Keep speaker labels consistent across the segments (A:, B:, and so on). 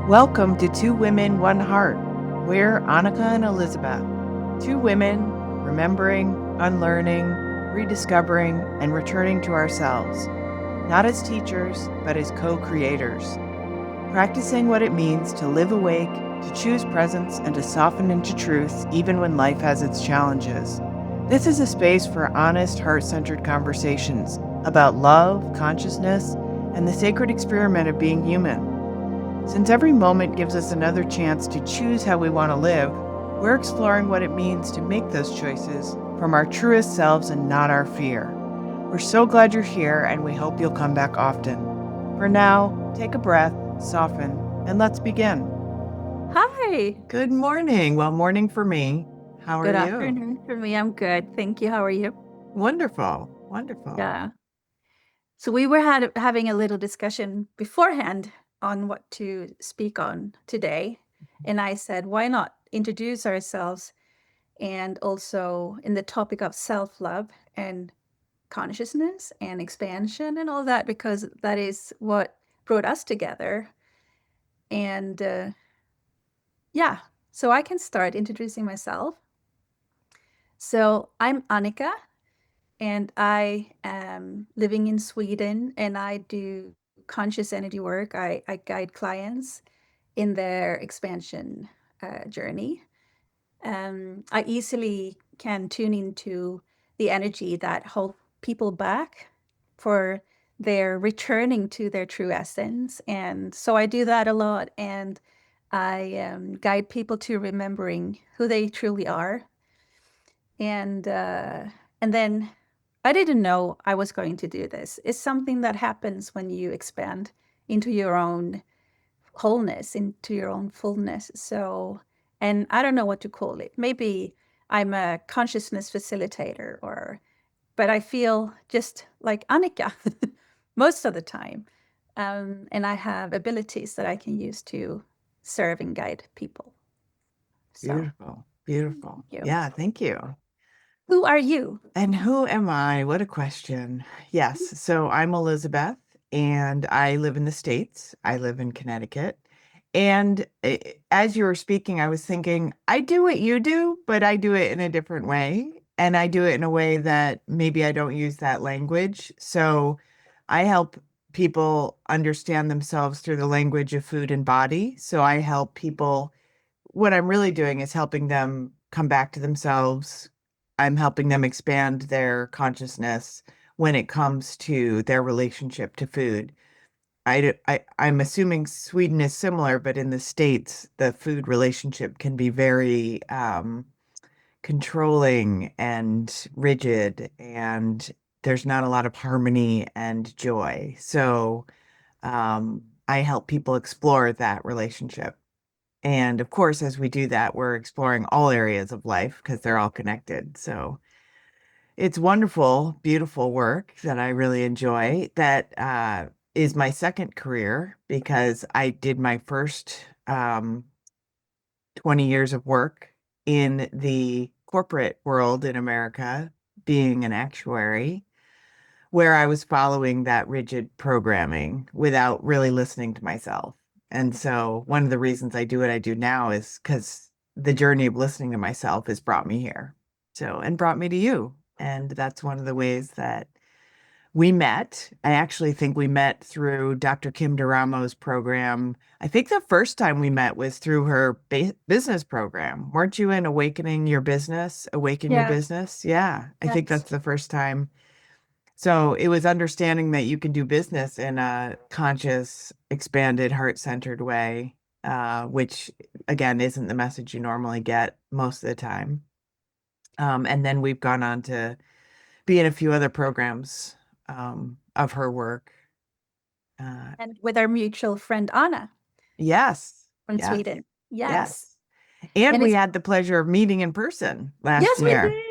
A: Welcome to Two Women, One Heart. We're Annika and Elizabeth. Two women remembering, unlearning, rediscovering, and returning to ourselves, not as teachers, but as co creators. Practicing what it means to live awake, to choose presence, and to soften into truth even when life has its challenges. This is a space for honest, heart centered conversations about love, consciousness, and the sacred experiment of being human. Since every moment gives us another chance to choose how we want to live, we're exploring what it means to make those choices from our truest selves and not our fear. We're so glad you're here, and we hope you'll come back often. For now, take a breath, soften, and let's begin.
B: Hi.
A: Good morning. Well, morning for me. How are
B: Good
A: you?
B: afternoon for me. I'm good. Thank you. How are you?
A: Wonderful. Wonderful.
B: Yeah. So we were having a little discussion beforehand on what to speak on today. And I said, why not introduce ourselves and also in the topic of self-love and consciousness and expansion and all that, because that is what brought us together. And yeah, so I can start introducing myself. So I'm Annika. And I am living in Sweden and I do conscious energy work. I guide clients in their expansion journey. I easily can tune into the energy that hold people back for their returning to their true essence. And so I do that a lot. And I guide people to remembering who they truly are. And then I didn't know I was going to do this. It's something that happens when you expand into your own wholeness, into your own fullness. So, and I don't know what to call it. Maybe I'm a consciousness facilitator but I feel just like Annika most of the time. And I have abilities that I can use to serve and guide people. So,
A: Beautiful. Beautiful.
B: thank you.
A: Yeah, thank you.
B: Who are you?
A: And who am I? What a question. Yes. So I'm Elizabeth and I live in the States. I live in Connecticut. And as you were speaking, I was thinking, I do what you do, but I do it in a different way. And I do it in a way that maybe I don't use that language. So I help people understand themselves through the language of food and body. So I help people. What I'm really doing is helping them come back to themselves. I'm helping them expand their consciousness when it comes to their relationship to food. I'm assuming Sweden is similar, but in the States, the food relationship can be very controlling and rigid, and there's not a lot of harmony and joy. So I help people explore that relationship. And of course, as we do that, we're exploring all areas of life because they're all connected. So it's wonderful, beautiful work that I really enjoy. That is my second career because I did my first 20 years of work in the corporate world in America, being an actuary, where I was following that rigid programming without really listening to myself. And so one of the reasons I do what I do now is because the journey of listening to myself has brought me here. So, and brought me to you. And that's one of the ways that we met. I actually think we met through Dr. Kim Duramo's program. I think the first time we met was through her business program. Weren't you in Awakening Your Business? Awaken Your
B: Yes.
A: Business? Yeah, I think
B: Yes.
A: that's the first time. So it was understanding that you can do business in a conscious, expanded, heart-centered way, which again isn't the message you normally get most of the time. And then we've gone on to be in a few other programs of her work.
B: And with our mutual friend Anna
A: Yes,
B: from
A: yes,
B: Sweden. Yes.
A: yes. And
B: And
A: we
B: it's,
A: had the pleasure of meeting in person last
B: yes, we
A: year.
B: did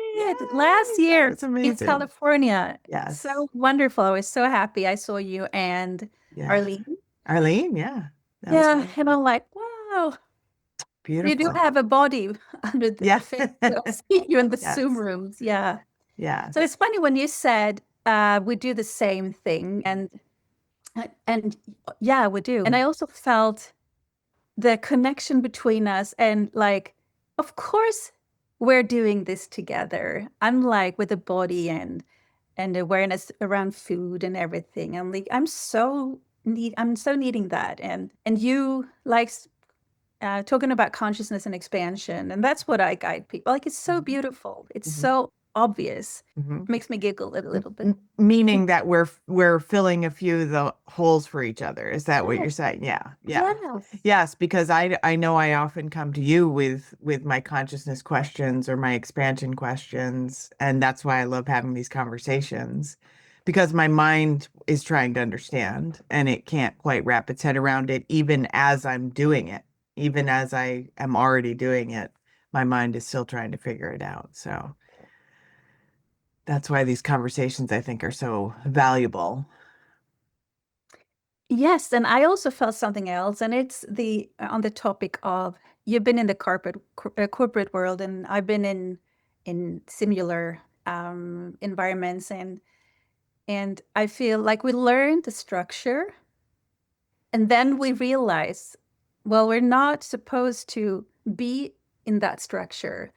B: last
A: Yay, that
B: year
A: was
B: in
A: amazing.
B: California.
A: Yes,
B: So wonderful. I was so happy I saw you and
A: yeah.
B: Arlene.
A: Arlene, yeah, that was
B: Yeah. And
A: wonderful.
B: I'm like, wow, you do
A: Beautiful.
B: have a body under the
A: Yeah.
B: face. So I see you in the Zoom
A: Yes.
B: rooms. Yeah. So
A: Yes.
B: it's funny when you said we do the same thing and yeah, we do. And I also felt the connection between us, and like, of course we're doing this together. I'm like with the body and awareness around food and everything. I'm like, I'm so needing that. And you like talking about consciousness and expansion, and that's what I guide people. Like, it's so
A: Mhm.
B: beautiful. It's
A: Mhm.
B: so obvious.
A: Mhm.
B: Makes me giggle a little bit.
A: Meaning that we're filling a few of the holes for each other. Is that what you're
B: Yes,
A: saying? Yeah. Yeah.
B: yes.
A: Yes, because I know I often come to you with my consciousness questions or my expansion questions, and that's why I love having these conversations because my mind is trying to understand and it can't quite wrap its head around it even as I'm doing it. Even as I am already doing it, my mind is still trying to figure it out. So that's why these conversations I think are so valuable.
B: Yes, and I also felt something else, and it's the on the topic of, you've been in the corporate world, and I've been in similar environments, and I feel like we learn the structure, and then we realize, well, we're not supposed to be in that structure.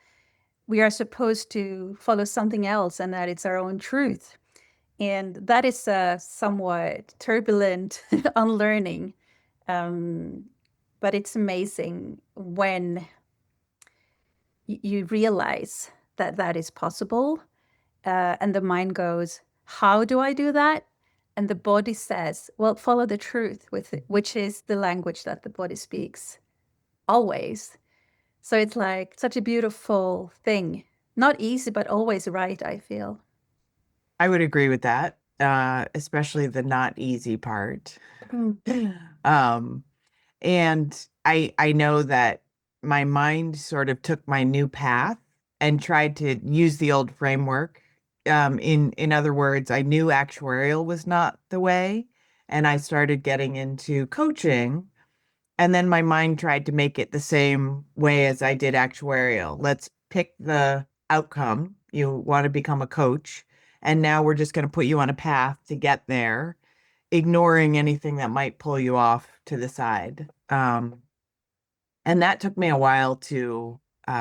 B: We are supposed to follow something else, and that it's our own truth. And that is a somewhat turbulent unlearning. Um, but it's amazing when you realize that that is possible. And the mind goes, how do I do that? And the body says, well, follow the truth with it, which is the language that the body speaks always. So it's like such a beautiful thing. Not easy, but always right, I feel.
A: I would agree with that, especially the not easy part.
B: Mm.
A: Um, and I know that my mind sort of took my new path and tried to use the old framework. In other words, I knew actuarial was not the way, and I started getting into coaching. And then my mind tried to make it the same way as I did actuarial. Let's pick the outcome. You want to become a coach. And now we're just going to put you on a path to get there, ignoring anything that might pull you off to the side. And that took me a while to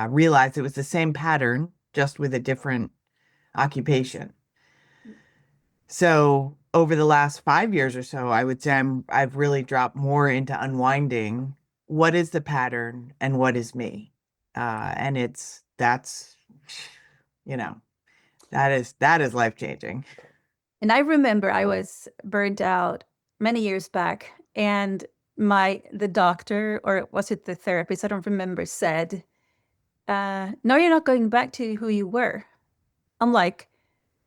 A: realize it was the same pattern, just with a different occupation. So over the last 5 years or so, I would say I've really dropped more into unwinding what is the pattern and what is me. And that's, you know, that is life changing.
B: And I remember I was burnt out many years back, and the doctor, or was it the therapist, I don't remember, said, no, you're not going back to who you were. I'm like,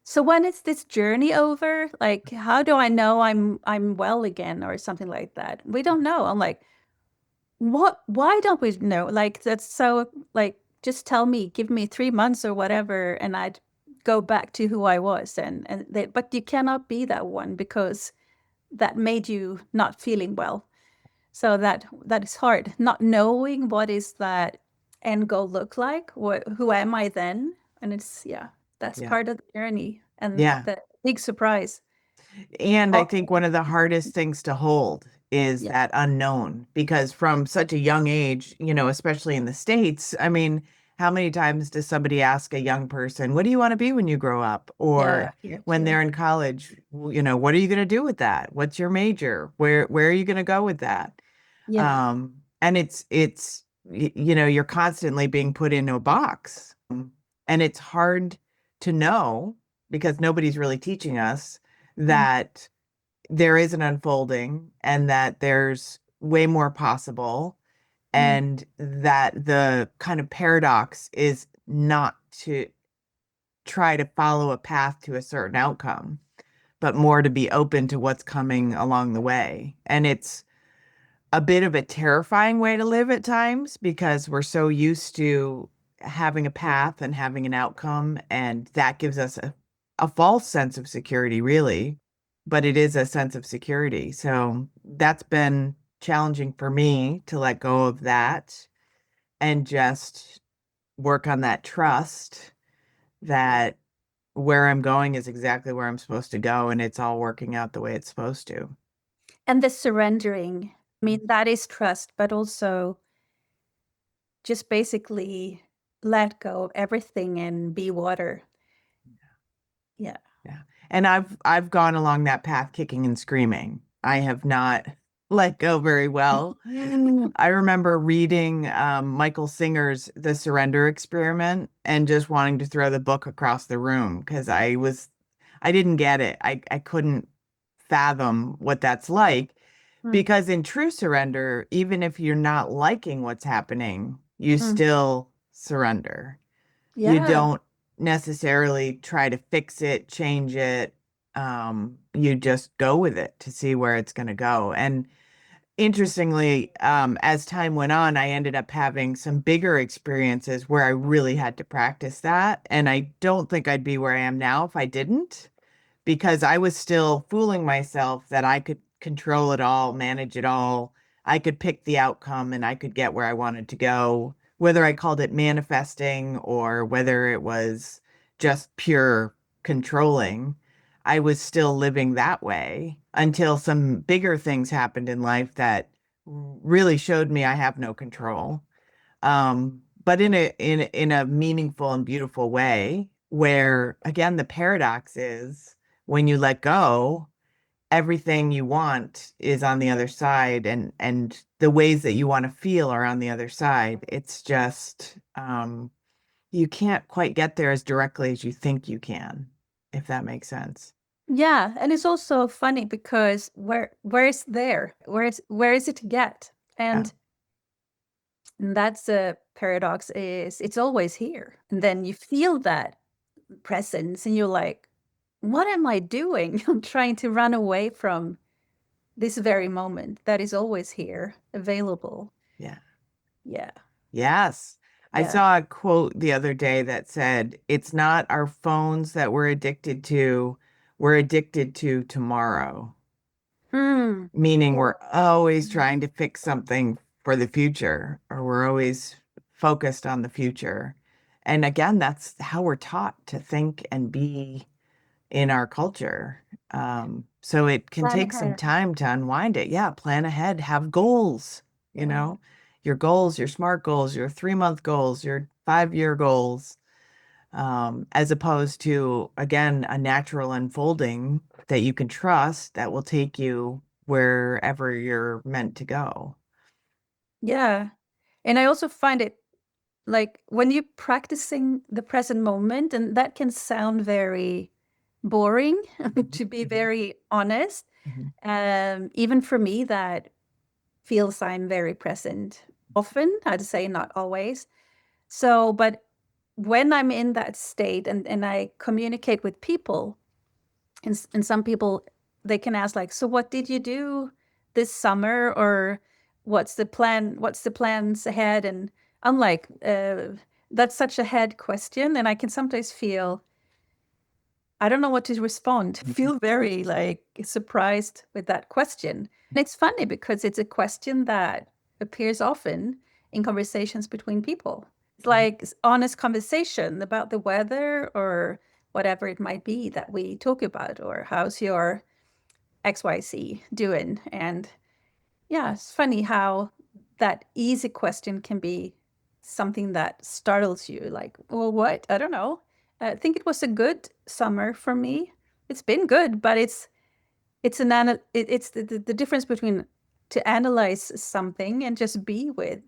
B: so when is this journey over? Like, how do I know I'm well again, or something like that? We don't know. I'm like, what? Why don't we know? Like, that's so, like, just tell me, give me 3 months or whatever, and I'd go back to who I was. But you cannot be that one, because that made you not feeling well. So that is hard. Not knowing what is that end goal look like. Who am I then? And it's, yeah, that's
A: Yeah.
B: part of the journey and
A: Yeah.
B: the big surprise.
A: And I
B: Oh,
A: think one of the hardest things to hold is
B: yeah,
A: that unknown because from such a young age, especially in the States, I mean, how many times does somebody ask a young person, what do you want to be when you grow up?
B: yeah,
A: Or
B: here
A: when
B: too.
A: they're in college, what are you going to do with that? What's your major? Where are you going to go with that?
B: Yeah.
A: And you're constantly being put into a box. And it's hard to know because nobody's really teaching us
B: Mm,
A: that there is an unfolding and that there's way more possible
B: mm,
A: and that the kind of paradox is not to try to follow a path to a certain outcome, but more to be open to what's coming along the way. And it's a bit of a terrifying way to live at times because we're so used to having a path and having an outcome, and that gives us a false sense of security, really, but it is a sense of security. So that's been challenging for me to let go of that and just work on that trust that where I'm going is exactly where I'm supposed to go and it's all working out the way it's supposed to.
B: and the surrendering. I mean, that is trust, but also just basically let go of everything and be water. Yeah.
A: Yeah. And I've gone along that path kicking and screaming. I have not let go very well. I remember reading Michael Singer's The Surrender Experiment and just wanting to throw the book across the room because I didn't get it. I couldn't fathom what that's like
B: Mm.
A: because in true surrender, even if you're not liking what's happening, you
B: Mm.
A: still surrender. You
B: Yeah.
A: don't necessarily try to fix it, change it. You just go with it to see where it's going to go. And interestingly, as time went on, I ended up having some bigger experiences where I really had to practice that. And I don't think I'd be where I am now if I didn't because I was still fooling myself that I could control it all, manage it all. I could pick the outcome and I could get where I wanted to go, whether I called it manifesting or whether it was just pure controlling. I was still living that way until some bigger things happened in life that really showed me I have no control, but in a meaningful and beautiful way where again the paradox is when you let go everything you want is on the other side and the ways that you want to feel are on the other side. It's just you can't quite get there as directly as you think you can, if that makes sense.
B: Yeah, and it's also funny because where is there? Where is it to get?
A: Yeah.
B: And that's the paradox is it's always here. And then you feel that presence and you're like, what am I doing? I'm trying to run away from this very moment that is always here, available.
A: Yeah.
B: Yeah.
A: Yes. I
B: Yeah.
A: saw a quote the other day that said, it's not our phones that we're addicted to tomorrow,
B: Hmm.
A: meaning we're always trying to fix something for the future, or we're always focused on the future. And again, that's how we're taught to think and be in our culture. So it can
B: Plan
A: take some
B: ahead.
A: time to unwind it. Yeah, plan ahead, have goals,
B: Yeah.
A: your goals, your SMART goals, your 3-month goals, your 5-year goals, as opposed to, again, a natural unfolding that you can trust that will take you wherever you're meant to go.
B: Yeah. And I also find it like when you're practicing the present moment, and that can sound very boring
A: Mhm.
B: to be very honest.
A: Mhm.
B: Even for me, that feels I'm very present often. I'd say not always. So, but when I'm in that state and I communicate with people, and some people they can ask like, so what did you do this summer, or what's the plans ahead? And I'm like, that's such a head question, and I can sometimes feel I don't know what to respond. Feel very like surprised with that question. And it's funny because it's a question that appears often in conversations between people. It's like honest conversation about the weather or whatever it might be that we talk about, or how's your XYZ doing? And yeah, it's funny how that easy question can be something that startles you. Like, well, what? I don't know. I think it was a good summer for me. It's been good, but it's the difference between to analyze something and just be with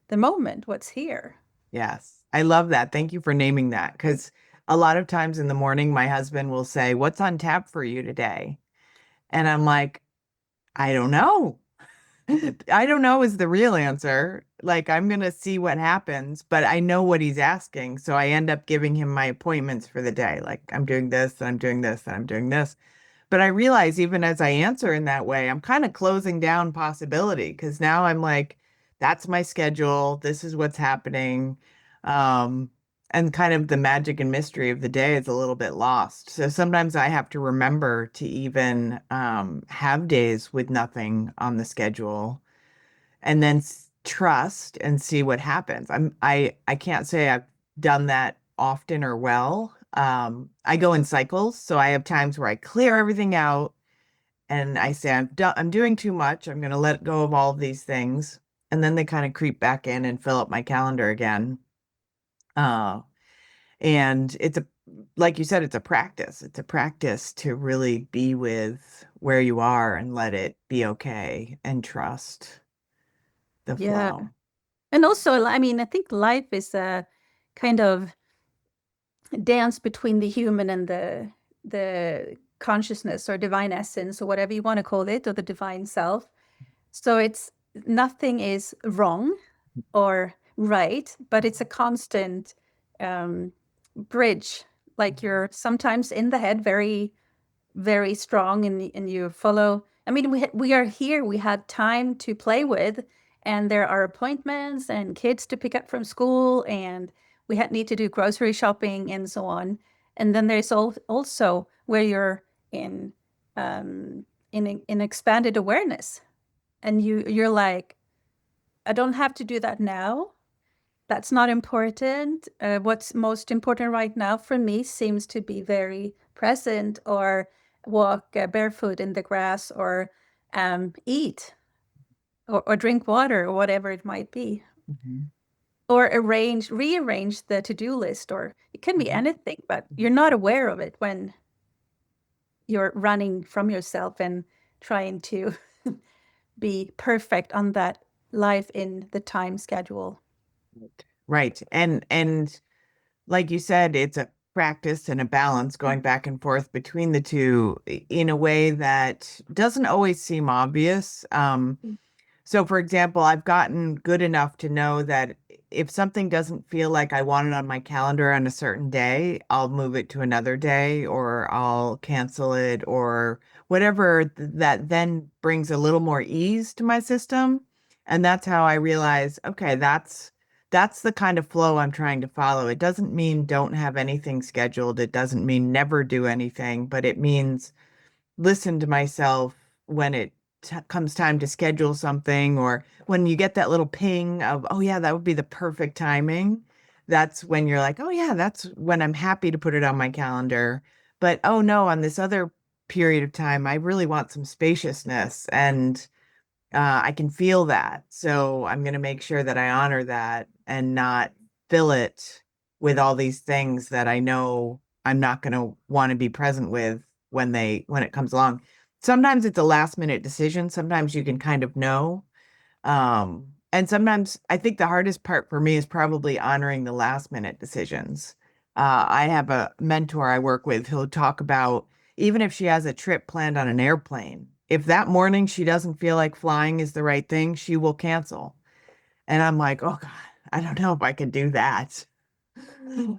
B: the moment, what's here.
A: Yes, I love that. Thank you for naming that because a lot of times in the morning, my husband will say, "What's on tap for you today?" And I'm like, I don't know. I don't know is the real answer. Like, I'm going to see what happens, but I know what he's asking. So I end up giving him my appointments for the day. Like, I'm doing this, and I'm doing this, and I'm doing this. But I realize even as I answer in that way, I'm kind of closing down possibility because now I'm like, that's my schedule. This is what's happening. Um, and kind of the magic and mystery of the day is a little bit lost. So sometimes I have to remember to even have days with nothing on the schedule and then trust and see what happens. I can't say I've done that often or well. I go in cycles, so I have times where I clear everything out and I say I'm doing too much. I'm going to let go of all of these things. And then they kind of creep back in and fill up my calendar again. Uh, and it's a, like you said, it's a practice. It's a practice to really be with where you are and let it be okay and trust the
B: Yeah.
A: flow.
B: And also, I mean, I think life is a kind of dance between the human and the consciousness or divine essence or whatever you want to call it, or the divine self. So it's nothing is wrong or right, but it's a constant um, bridge. Like you're sometimes in the head, very very strong, and you follow. I mean, we are here. We had time to play with, and there are appointments and kids to pick up from school, and we need to do grocery shopping and so on. And then there's also where you're in in expanded awareness, and you're like, I don't have to do that now. That's not important. What's most important right now for me seems to be very present, or walk barefoot in the grass, or eat, or drink water, or whatever it might be,
A: Mhm.
B: or rearrange the to-do list, or it can be
A: Mhm.
B: anything, but you're not aware of it when you're running from yourself and trying to be perfect on that life in the time schedule.
A: Right. And like you said, it's a practice and a balance going back and forth between the two in a way that doesn't always seem obvious. So, for example, I've gotten good enough to know that if something doesn't feel like I want it on my calendar on a certain day, I'll move it to another day or I'll cancel it or whatever that then brings a little more ease to my system. And that's how I realize, okay, that's the kind of flow I'm trying to follow. It doesn't mean don't have anything scheduled. It doesn't mean never do anything, but it means listen to myself when it comes time to schedule something or when you get that little ping of, oh, yeah, that would be the perfect timing. That's when you're like, oh, yeah, that's when I'm happy to put it on my calendar. But oh, no, on this other period of time, I really want some spaciousness and I can feel that. So I'm going to make sure that I honor that and not fill it with all these things that I know I'm not going to want to be present with when it comes along. Sometimes it's a last minute decision. Sometimes you can kind of know. And sometimes I think the hardest part for me is probably honoring the last minute decisions. I have a mentor I work with who'll talk about even if she has a trip planned on an airplane, if that morning she doesn't feel like flying is the right thing, she will cancel. And I'm like, oh God, I don't know if I can do that.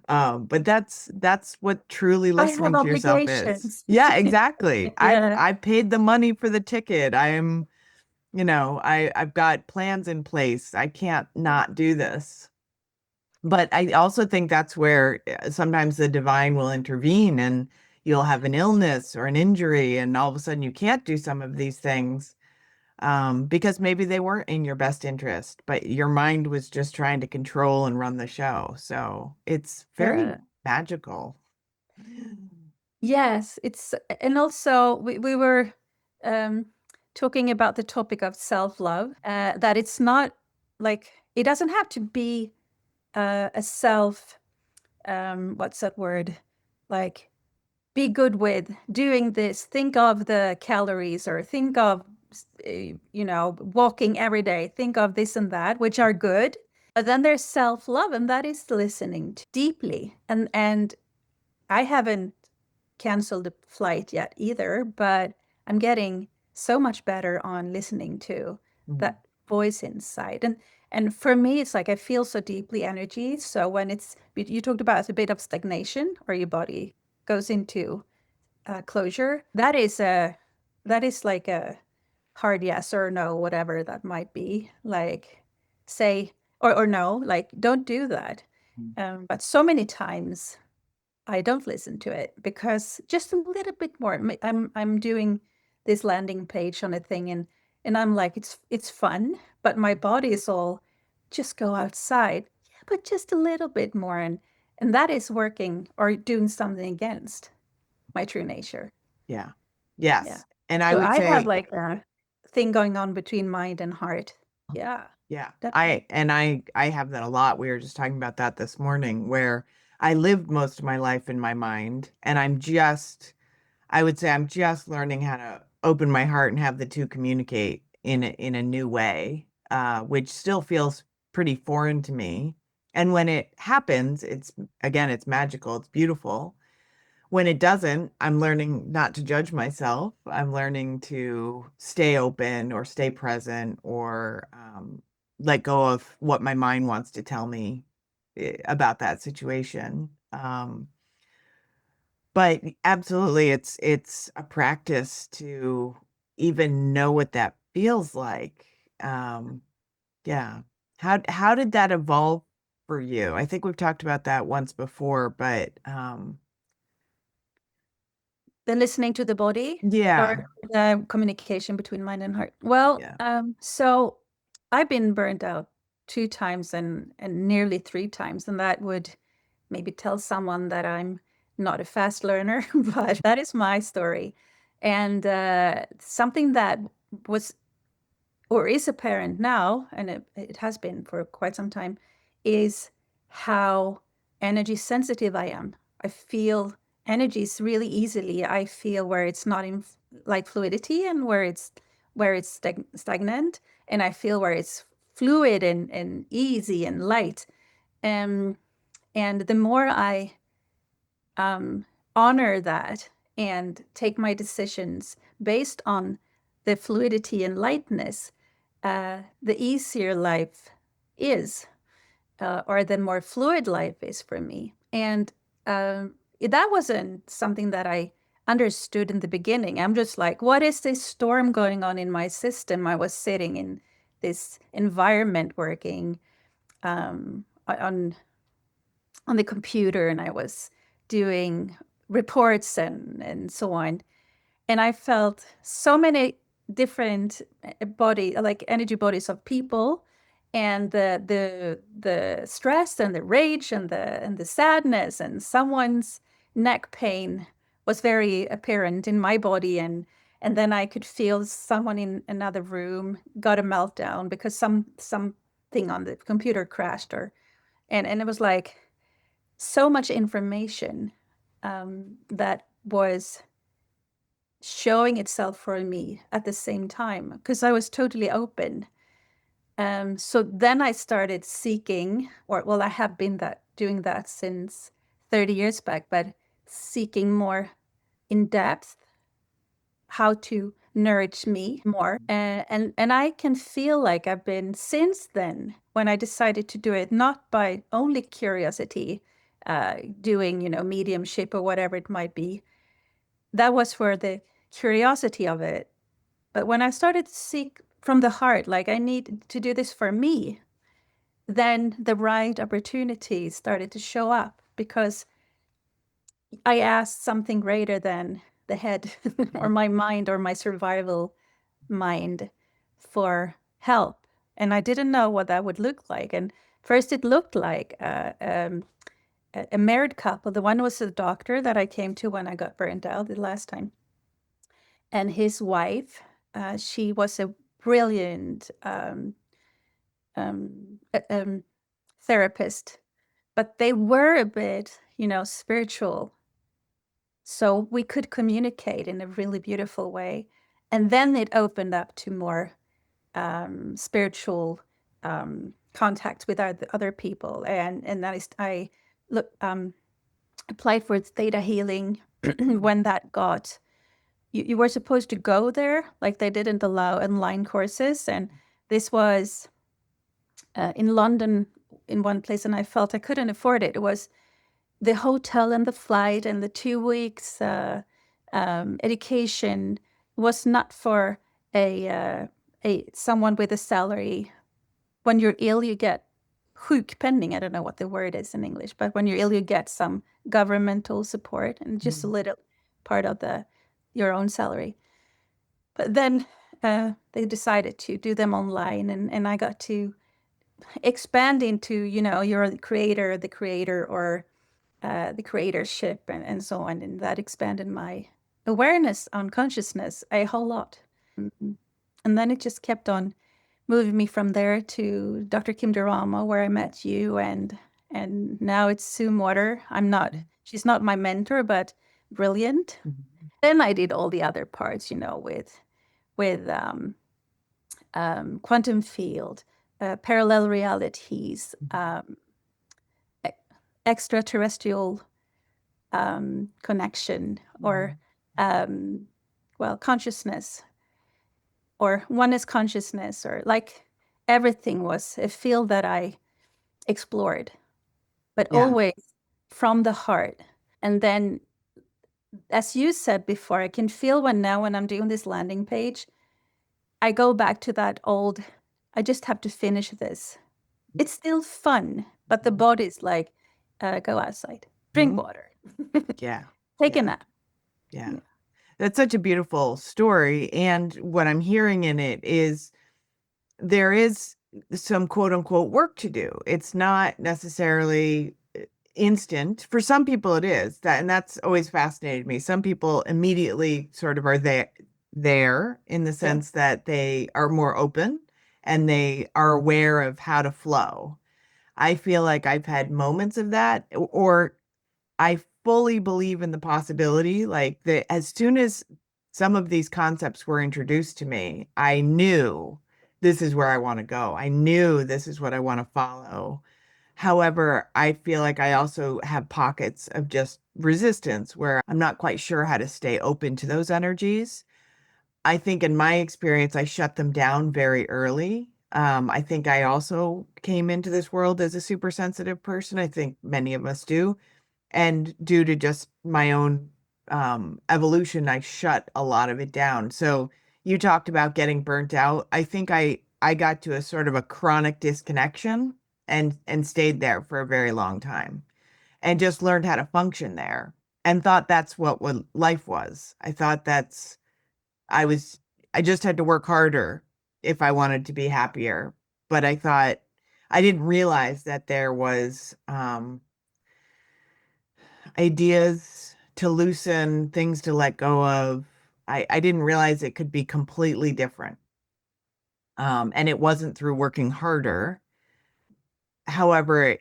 A: But that's what truly
B: I have
A: listening to yourself is.
B: obligations.
A: Yeah, exactly.
B: Yeah.
A: I paid the money for the ticket. I am, I've got plans in place. I can't not do this. But I also think that's where sometimes the divine will intervene and you'll have an illness or an injury, and all of a sudden you can't do some of these things because maybe they weren't in your best interest, but your mind was just trying to control and run the show. So it's very
B: Yeah.
A: magical.
B: Yes, it's, and also we were um, talking about the topic of self-love, that it's not like it doesn't have to be a self, what's that word? Like be good with doing this, think of the calories, or think of walking every day, think of this and that, which are good. But then there's self-love, and that is listening to deeply. And I haven't canceled the flight yet either, but I'm getting so much better on listening to
A: Mhm.
B: that voice inside. And for me, it's like I feel so deeply energy. So when it's, you talked about a bit of stagnation, or your body goes into closure, that is like a hard yes or no, whatever that might be. Like say or no, like don't do that. But so many times I don't listen to it because just a little bit more. I'm doing this landing page on a thing, and I'm like it's fun, but my body is all just go outside. Yeah, but just a little bit more, and that is working or doing something against my true nature.
A: Yeah.
B: Yeah.
A: Yes. And I
B: So
A: would
B: I have
A: say,
B: like a thing going on between mind and heart. Yeah,
A: yeah,
B: definitely.
A: I have that a lot. We were just talking about that this morning, where I lived most of my life in my mind, and I would say I'm just learning how to open my heart and have the two communicate in a new way, which still feels pretty foreign to me. And when it happens, it's magical, it's beautiful. When it doesn't, I'm learning not to judge myself. I'm learning to stay open or stay present or let go of what my mind wants to tell me about that situation. But absolutely, it's a practice to even know what that feels like. Um, yeah. How did that evolve for you? I think we've talked about that once before, but
B: The listening to the body or
A: yeah,
B: the communication between mind and heart. Well,
A: yeah.
B: so I've been burned out 2 times and nearly 3 times, and that would maybe tell someone that I'm not a fast learner, but that is my story. And something that was or is apparent now, and it has been for quite some time, is how energy sensitive I am. I feel energies really easily. I feel where it's not in like fluidity and where it's stagnant, and I feel where it's fluid and easy and light. Um, and the more I honor that and take my decisions based on the fluidity and lightness, the easier life is, or the more fluid life is for me. And that wasn't something that I understood in the beginning. I'm just like, what is this storm going on in my system? I was sitting in this environment working on the computer, and I was doing reports and so on. And I felt so many different like energy bodies of people, and the stress and the rage and the sadness, and someone's neck pain was very apparent in my body, and then I could feel someone in another room got a meltdown because something on the computer crashed, or and it was like so much information that was showing itself for me at the same time because I was totally open. So then I started seeking, or well, I have been that doing that since 30 years back, but seeking more in depth how to nourish me more. And I can feel like I've been since then when I decided to do it, not by only curiosity, doing, mediumship or whatever it might be. That was for the curiosity of it. But when I started to seek from the heart, like I need to do this for me, then the right opportunities started to show up because I asked something greater than the head or my mind or my survival mind for help. And I didn't know what that would look like. And first, it looked like a married couple. The one was a doctor that I came to when I got burned out the last time. And his wife, she was a brilliant um, therapist, but they were a bit, spiritual. So we could communicate in a really beautiful way. And then it opened up to more spiritual contact with other people. And that is, I look, applied for theta healing when that got, you were supposed to go there, like they didn't allow online courses. And this was in London in one place, and I felt I couldn't afford it. It was the hotel and the flight and the 2 weeks education was not for a someone with a salary. When you're ill, you get sjukpenning. I don't know what the word is in English, but when you're ill, you get some governmental support and just a little part of the your own salary. But then they decided to do them online, and I got to expand into, you're the creator, or the creatorship, and so on. And that expanded my awareness, on consciousness a whole lot. And then it just kept on moving me from there to Dr. Kim Durama, where I met you, and now it's Sue Water. She's not my mentor, but brilliant. Then I did all the other parts, with quantum field, parallel realities, extraterrestrial connection, or consciousness, or oneness consciousness, or like everything was a field that I explored, but
A: Yeah.
B: always from the heart. And then, as you said before, I can feel when I'm doing this landing page, I go back to that old, I just have to finish this. It's still fun, but the body's like, go outside, drink water,
A: Yeah.
B: take a
A: Yeah.
B: nap.
A: Yeah. That's such a beautiful story. And what I'm hearing in it is there is some quote unquote work to do. It's not necessarily instant. For some people it is. And that's always fascinated me. Some people immediately sort of are there in the
B: Yeah.
A: sense that they are more open and they are aware of how to flow. I feel like I've had moments of that, or I fully believe in the possibility, like that as soon as some of these concepts were introduced to me, I knew this is where I want to go. I knew this is what I want to follow. However, I feel like I also have pockets of just resistance where I'm not quite sure how to stay open to those energies. I think in my experience, I shut them down very early. I think I also came into this world as a super sensitive person. I think many of us do. And due to just my own evolution, I shut a lot of it down. So you talked about getting burnt out. I think I got to a sort of a chronic disconnection and stayed there for a very long time and just learned how to function there and thought that's what life was. I thought I was I just had to work harder if I wanted to be happier. But I didn't realize that there was ideas to loosen, things to let go of. I didn't realize it could be completely different. And it wasn't through working harder. However,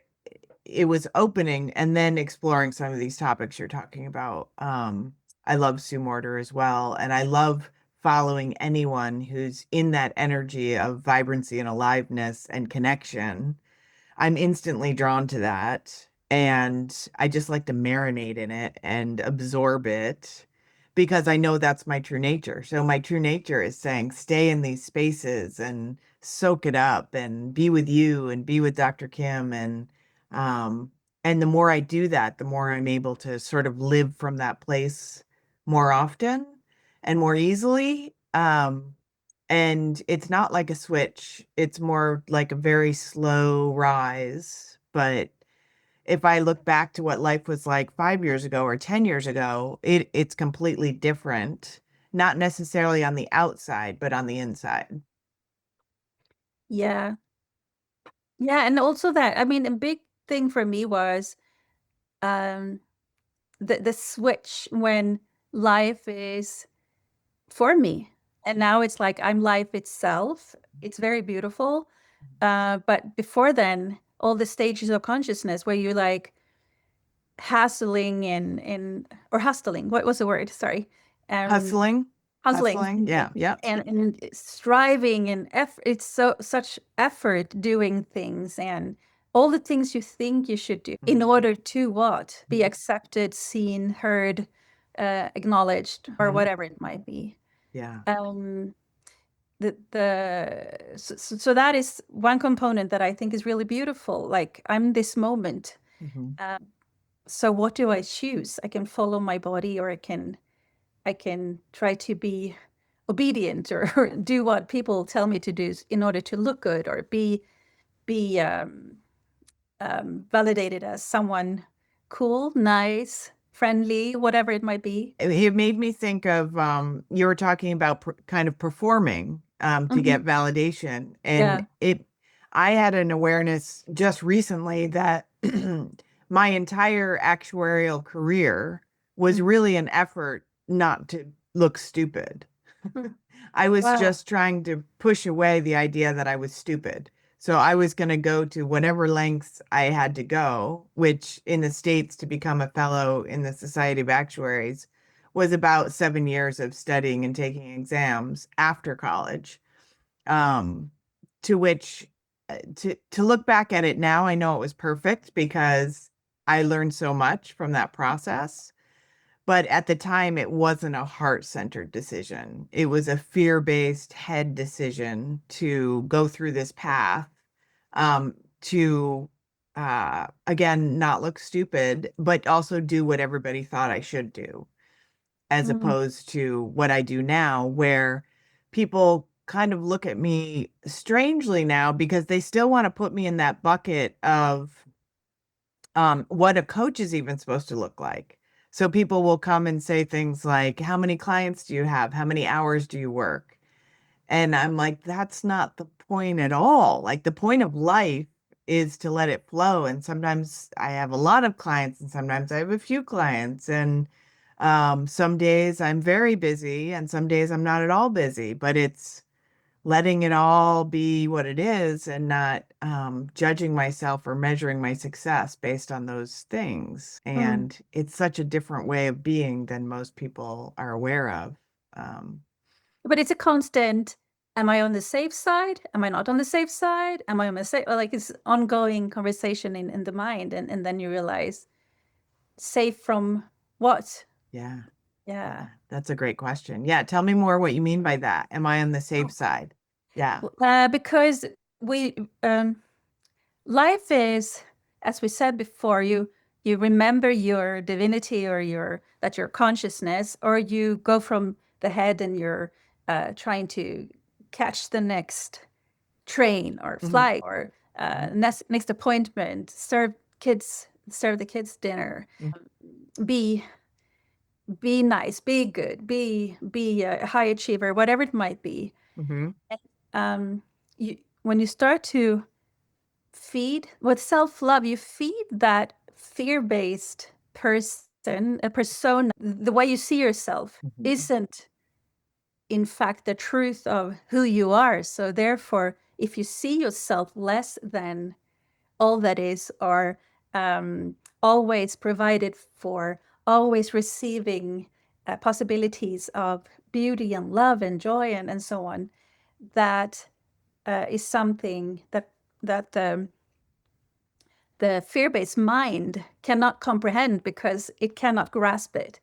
A: it was opening and then exploring some of these topics you're talking about. I love Sue Morter as well. And I love following anyone who's in that energy of vibrancy and aliveness and connection. I'm instantly drawn to that. And I just like to marinate in it and absorb it because I know that's my true nature. So my true nature is saying, stay in these spaces and soak it up and be with you and be with Dr. Kim. Um, and the more I do that, the more I'm able to sort of live from that place more often and more easily. And it's not like a switch. It's more like a very slow rise. But if I look back to what life was like 5 years ago or 10 years ago, it's completely different. Not necessarily on the outside, but on the inside.
B: Yeah. Yeah. And also that, I mean, a big thing for me was um, the switch when life is for me. And now it's like I'm life itself. It's very beautiful. But before then, all the stages of consciousness where you're like hassling or hustling. What was the word? Sorry. Um,
A: Hustling,
B: hustling.
A: hustling. Yeah, yeah.
B: And striving and effort. It's such effort doing things and all the things you think you should do in
A: Mhm.
B: order to what? Be accepted, seen, heard, acknowledged, or
A: Mhm.
B: whatever it might be.
A: Yeah.
B: Um, so that is one component that I think is really beautiful. Like I'm this moment.
A: Mhm.
B: So what do I choose? I can follow my body, or I can try to be obedient, or do what people tell me to do in order to look good, or be validated as someone cool, nice, friendly, whatever it might be.
A: It made me think of you were talking about kind of performing to
B: Hmm.
A: get validation, and
B: Yeah.
A: it I had an awareness just recently that my entire actuarial career was
B: Mhm.
A: really an effort not to look stupid.
B: Mm.
A: I was
B: Wow.
A: just trying to push away the idea that I was stupid. So I was going to go to whatever lengths I had to go, which in the States to become a fellow in the Society of Actuaries was about 7 years of studying and taking exams after college. Um, to which to look back at it now, I know it was perfect because I learned so much from that process. But at the time, it wasn't a heart-centered decision. It was a fear-based head decision to go through this path, to again, not look stupid, but also do what everybody thought I should do, as
B: Mm.
A: opposed to what I do now, where people kind of look at me strangely now because they still want to put me in that bucket of what a coach is even supposed to look like. So people will come and say things like, how many clients do you have? How many hours do you work? And I'm like, that's not the point at all. Like the point of life is to let it flow. And sometimes I have a lot of clients and sometimes I have a few clients. And some days I'm very busy and some days I'm not at all busy, but it's letting it all be what it is and not judging myself or measuring my success based on those things.
B: Mm.
A: And it's such a different way of being than most people are aware of. Um,
B: But it's a constant, am I on the safe side? Am I not on the safe side? Am I on the safe? Like it's ongoing conversation in the mind. And then you realize, safe from what?
A: yeah,
B: Yeah.
A: yeah, that's a great question. Yeah, tell me more what you mean by that. Am I on the safe side? Yeah.
B: Because we life is, as we said before, you remember your divinity or your consciousness, or you go from the head and you're trying to catch the next train or
A: Hmm.
B: flight or next appointment, serve the kids dinner, be be nice, be good, be a high achiever, whatever it might be.
A: Hmm.
B: Um, when you start to feed with self-love, you feed that fear-based person, a persona. The way you see yourself
A: Hmm.
B: isn't in fact the truth of who you are. So therefore, if you see yourself less than all that is, or always provided for, always receiving possibilities of beauty and love and joy and so on, that is something that the fear-based mind cannot comprehend because it cannot grasp it.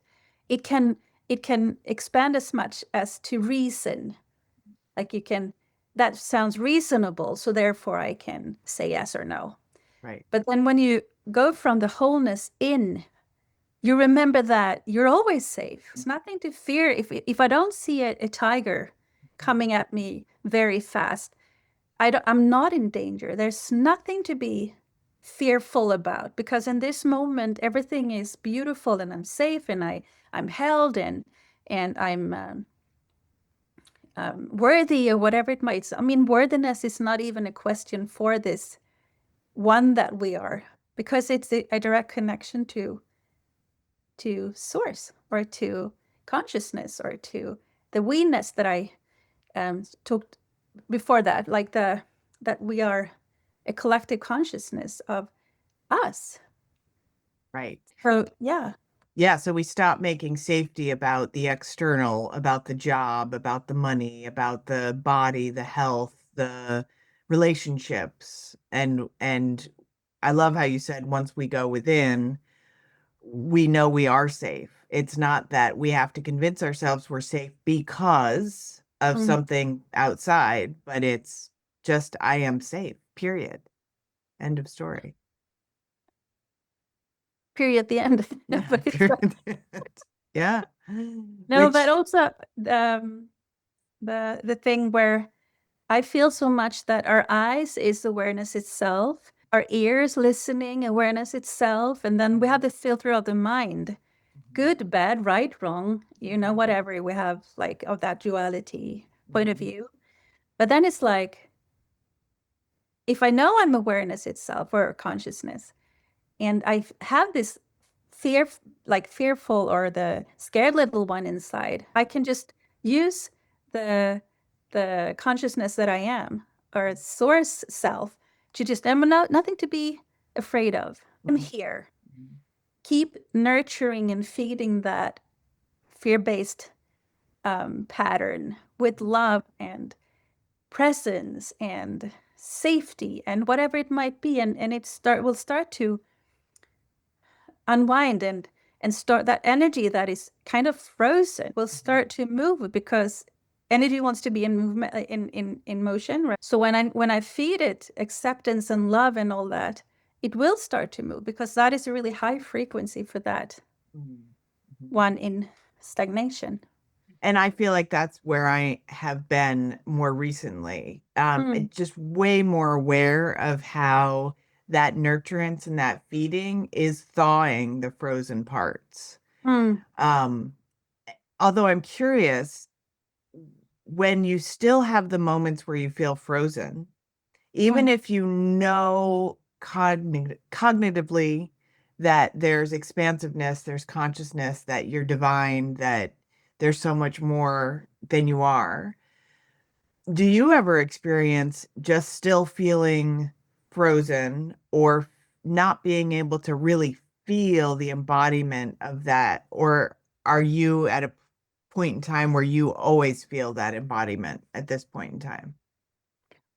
B: It can it can expand as much as to reason. Like you can, that sounds reasonable, so therefore I can say yes or no.
A: Right.
B: But then when you go from the wholeness in, you remember that you're always safe. There's nothing to fear. If I don't see a tiger coming at me very fast, I'm not in danger. There's nothing to be fearful about because in this moment everything is beautiful and I'm safe and I'm held and I'm worthy or whatever it might. I mean, worthiness is not even a question for this one that we are, because it's a direct connection to source or to consciousness or to the we-ness that I talked before, that like the that we are a collective consciousness of us.
A: Right.
B: So yeah.
A: Yeah, so we stop making safety about the external, about the job, about the money, about the body, the health, the relationships. And I love how you said once we go within, we know we are safe. It's not that we have to convince ourselves we're safe because of
B: Mm.
A: something outside, but it's just I am safe, period. End of story.
B: Period at the end.
A: Yeah,
B: But it's like,
A: period. Yeah.
B: no, but
A: Which
B: also the thing where I feel so much that our eyes is awareness itself, our ears listening, awareness itself, and then we have the filter of the mind, good, bad, right, wrong, whatever we have, like, of that duality point of
A: Mhm.
B: view. But then it's like, if I know I'm awareness itself or consciousness, and I have this fear, like fearful or the scared little one inside, I can just use the consciousness that I am, or source self, to just, I'm nothing to be afraid of. I'm here. Keep nurturing and feeding that fear-based pattern with love and presence and safety and whatever it might be, and it will start to unwind, and start, that energy that is kind of frozen will start to move, because energy wants to be in movement, in motion, right? So when I feed it acceptance and love and all that, it will start to move, because that is a really high frequency for that one in stagnation.
A: And I feel like that's where I have been more recently. Just way more aware of how that nurturance and that feeding is thawing the frozen parts.
B: Mm.
A: Um, Although I'm curious, when you still have the moments where you feel frozen, even if you know cognitively that there's expansiveness, there's consciousness, that you're divine, that there's so much more than you are, do you ever experience just still feeling frozen, or not being able to really feel the embodiment of that? Or are you at a point in time where you always feel that embodiment at this point in time?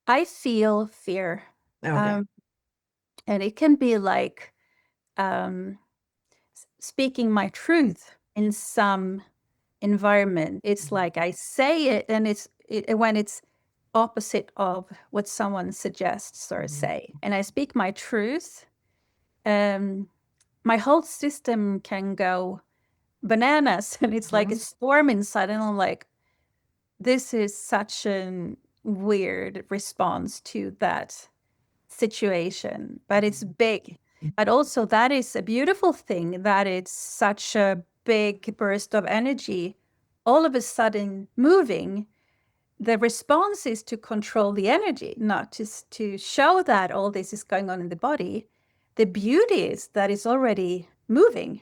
B: I feel fear.
A: Okay.
B: Um, and it can be like, um, speaking my truth in some environment. It's like I say it, and when it's opposite of what someone suggests or say, and I speak my truth, um, my whole system can go bananas, and it's like a storm inside, and I'm like, this is such a weird response to that situation, but it's big. But also, that is a beautiful thing, that it's such a big burst of energy all of a sudden moving. The response is to control the energy, not just to show that all this is going on in the body. The beauty is that it's already moving.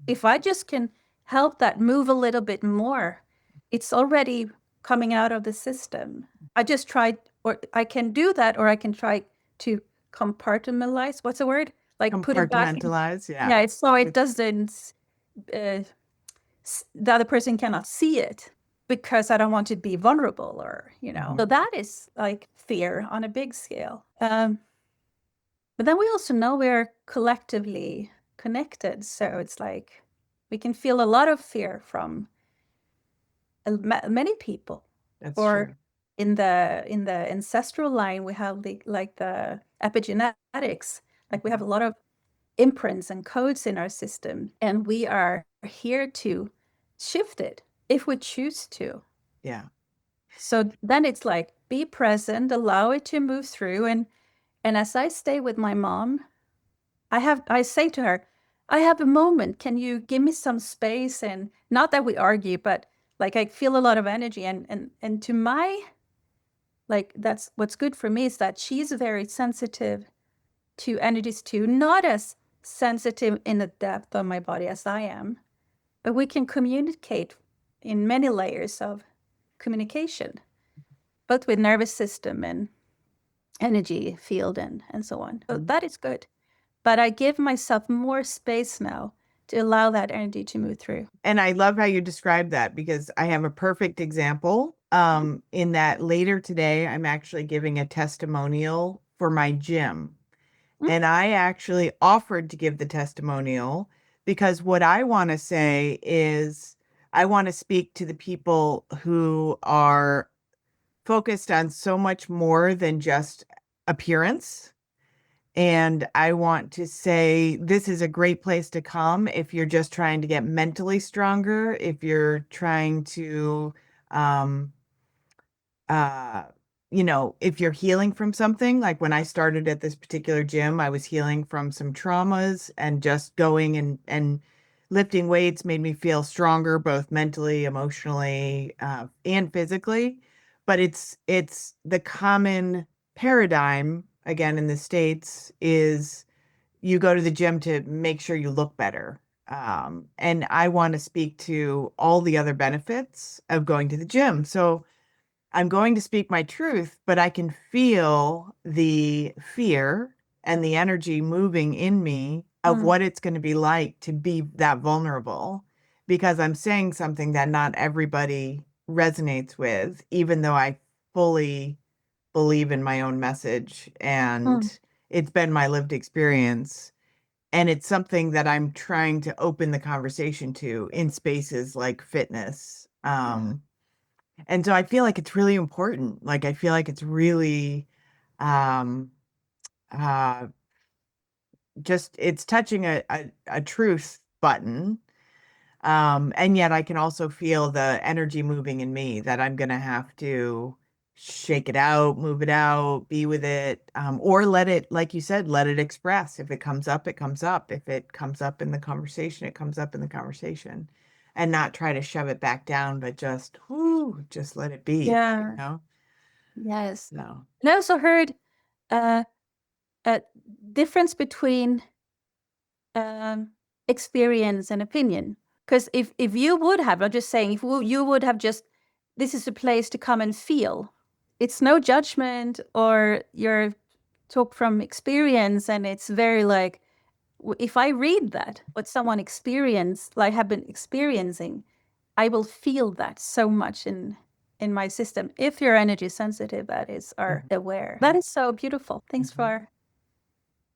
B: If I just can help that move a little bit more, it's already coming out of the system. I just tried, or I can do that, or I can try to compartmentalize. What's the word? Like put it back in.
A: Compartmentalize, yeah.
B: Yeah, it's so it doesn't, uh, the other person cannot see it, because I don't want to be vulnerable, or, So that is like fear on a big scale. But then we also know we're collectively connected. So it's like we can feel a lot of fear from many people.
A: That's
B: Or
A: true.
B: in the ancestral line, we have the epigenetics. Like we have a lot of imprints and codes in our system, and we are here to shift it if we choose to.
A: Yeah.
B: So then it's like, be present, allow it to move through. And as I stay with my mom, I say to her, I have a moment. Can you give me some space? And not that we argue, but like I feel a lot of energy. And to my, like, that's what's good for me, is that she's very sensitive to energies too, not as sensitive in the depth of my body as I am, but we can communicate in many layers of communication, both with nervous system and energy field and so on. So that is good. But I give myself more space now to allow that energy to move through.
A: And I love how you described that, because I have a perfect example. In that later today, I'm actually giving a testimonial for my gym.
B: Mm.
A: And I actually offered to give the testimonial because what I want to say is I want to speak to the people who are focused on so much more than just appearance. And I want to say this is a great place to come if you're just trying to get mentally stronger, if you're trying to, um, uh, if you're healing from something. Like when I started at this particular gym, I was healing from some traumas, and just going and lifting weights made me feel stronger, both mentally, emotionally, and physically. But it's the common paradigm again in the States is you go to the gym to make sure you look better. And I want to speak to all the other benefits of going to the gym. So I'm going to speak my truth, but I can feel the fear and the energy moving in me of
B: Mm,
A: what it's going to be like to be that vulnerable because I'm saying something that not everybody resonates with, even though I fully believe in my own message
B: mm,
A: and it's been my lived experience. And it's something that I'm trying to open the conversation to in spaces like fitness.
B: yeah.
A: And so I feel like it's really important. Like I feel like it's really um uh just it's touching a truth button. And yet I can also feel the energy moving in me that I'm gonna have to shake it out, move it out, be with it, or let it, like you said, let it express. If it comes up, it comes up. If it comes up in the conversation, it comes up in the conversation. And not try to shove it back down, but just whoo, just let it be, you
B: Yeah.
A: know?
B: Yes.
A: No.
B: And I also heard uh, a difference between um, experience and opinion. Because if you would have, I'm just saying, if you would have just, this is a place to come and feel. It's no judgment or you're talk from experience, and it's very like, if I read that, what someone experienced, like have been experiencing, I will feel that so much in my system. If you're energy sensitive, that is, are
A: Mhm.
B: aware. That is so beautiful. Thanks
A: Mhm.
B: for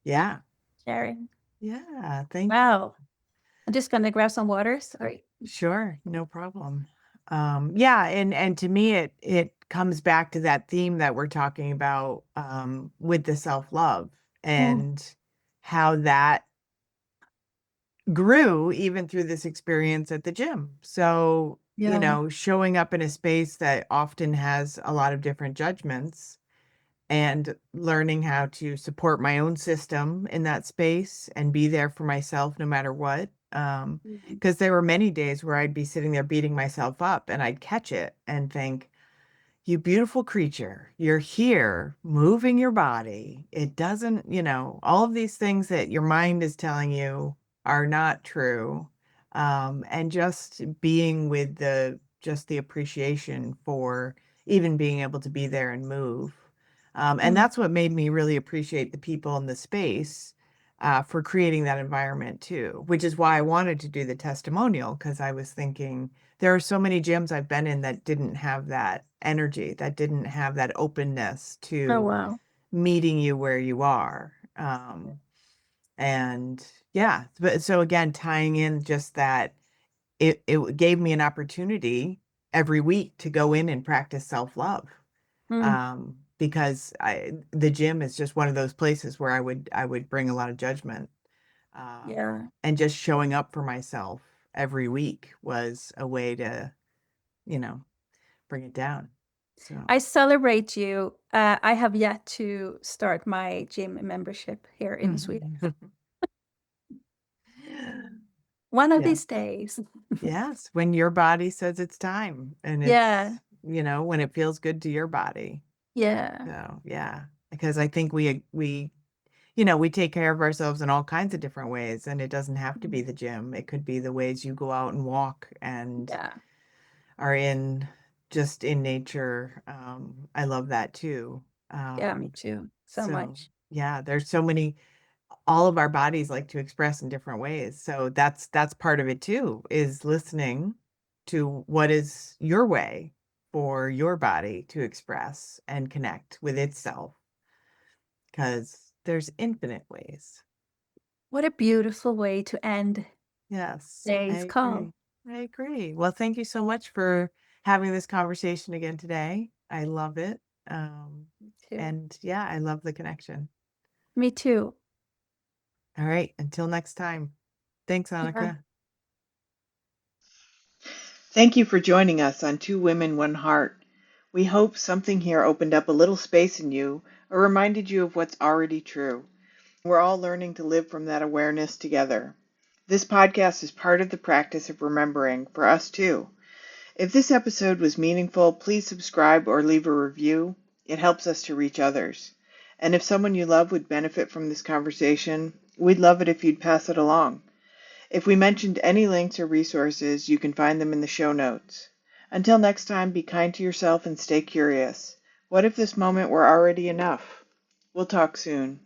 A: Yeah.
B: sharing.
A: Yeah. Thank you.
B: Wow. I'm just gonna grab some water. Sorry.
A: Sure. No problem. Yeah. And to me, it comes back to that theme that we're talking about with the self-love
B: Mm,
A: and how that grew even through this experience at the gym. So,
B: yeah.
A: showing up in a space that often has a lot of different judgments and learning how to support my own system in that space and be there for myself no matter what.
B: Mm.
A: Because there were many days where I'd be sitting there beating myself up and I'd catch it and think, you beautiful creature, you're here moving your body. It doesn't, all of these things that your mind is telling you are not true. And just being with just the appreciation for even being able to be there and move. And
B: Mm.
A: that's what made me really appreciate the people in the space for creating that environment too, which is why I wanted to do the testimonial because I was thinking, there are so many gyms I've been in that didn't have that energy, that didn't have that openness
B: Oh
A: to
B: wow.
A: meeting you where you are. And yeah, but so again, tying in just that it gave me an opportunity every week to go in and practice self-love.
B: Mm.
A: Because the gym is just one of those places where I would bring a lot of judgment.
B: Yeah.
A: And just showing up for myself every week was a way to, you know, bring it down. So,
B: I celebrate you. I have yet to start my gym membership here in Sweden. One of
A: yeah.
B: these days.
A: Yes, when your body says it's time and
B: Yeah.
A: when it feels good to your body.
B: Yeah.
A: So, yeah, because I think we take care of ourselves in all kinds of different ways and it doesn't have to be
B: Mm.
A: the gym. It could be the ways you go out and walk and
B: Yeah.
A: are just in nature. I love that too.
B: Yeah, me
A: Um,
B: too. So
A: so
B: much.
A: yeah, there's so many all of our bodies like to express in different ways. So that's part of it too, is listening to what is your way for your body to express and connect with itself, because there's infinite ways.
B: What a beautiful way to end
A: Yes, I
B: today's call.
A: agree. I agree. Well, thank you so much for having this conversation again today. I love it. Um,
B: Too.
A: and yeah, I love the connection.
B: Me too.
A: All right, until next time. Thanks,
B: Yeah.
A: Annika. Thank you for joining us on Two Women, One Heart. We hope something here opened up a little space in you or reminded you of what's already true. We're all learning to live from that awareness together. This podcast is part of the practice of remembering for us too. If this episode was meaningful, please subscribe or leave a review. It helps us to reach others. And if someone you love would benefit from this conversation, We'd love it if you'd pass it along. If we mentioned any links or resources, you can find them in the show notes. Until next time, be kind to yourself and stay curious. What if this moment were already enough? We'll talk soon.